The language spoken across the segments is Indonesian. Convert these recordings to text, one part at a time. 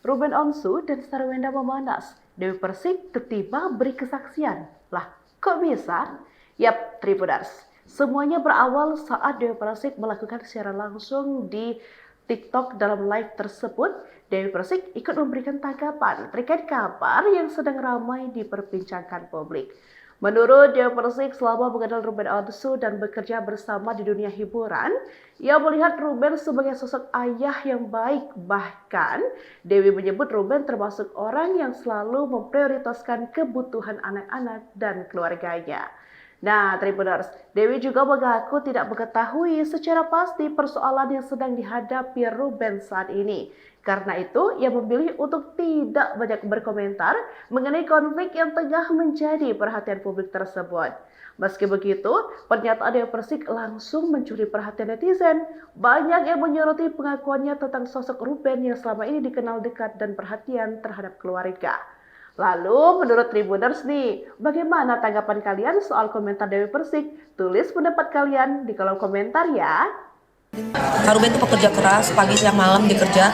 Ruben Onsu dan Sarwenda memanas. Dewi Persik tiba-tiba beri kesaksian. Lah, kok bisa? Yap, Tribuners. Semuanya berawal saat Dewi Persik melakukan siaran langsung di TikTok. Dalam live tersebut, Dewi Persik ikut memberikan tanggapan terkait kabar yang sedang ramai diperbincangkan publik. Menurut Dewi Persik, selama mengenal Ruben Onsu dan bekerja bersama di dunia hiburan, ia melihat Ruben sebagai sosok ayah yang baik. Bahkan, Dewi menyebut Ruben termasuk orang yang selalu memprioritaskan kebutuhan anak-anak dan keluarganya. Nah, Tribuners, Dewi juga mengaku tidak mengetahui secara pasti persoalan yang sedang dihadapi Ruben saat ini. Karena itu, ia memilih untuk tidak banyak berkomentar mengenai konflik yang tengah menjadi perhatian publik tersebut. Meski begitu, pernyataan Dewi Persik langsung mencuri perhatian netizen. Banyak yang menyoroti pengakuannya tentang sosok Ruben yang selama ini dikenal dekat dan perhatian terhadap keluarga. Lalu, menurut Tribuners nih, bagaimana tanggapan kalian soal komentar Dewi Persik? Tulis pendapat kalian di kolom komentar ya. Kak Ruben itu pekerja keras, pagi siang malam dikerja.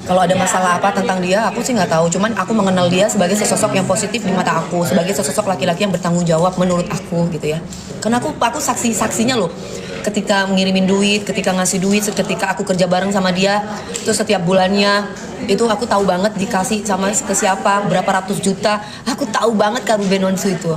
Kalau ada masalah apa tentang dia, aku sih nggak tahu. Cuman aku mengenal dia sebagai sosok yang positif di mata aku, sebagai sosok laki-laki yang bertanggung jawab menurut aku gitu ya. Karena aku saksinya loh. Ketika ngirimin duit, ketika ngasih duit, ketika aku kerja bareng sama dia, itu setiap bulannya itu aku tahu banget dikasih sama ke siapa, berapa ratus juta. Aku tahu banget Kak Ruben Onsu itu.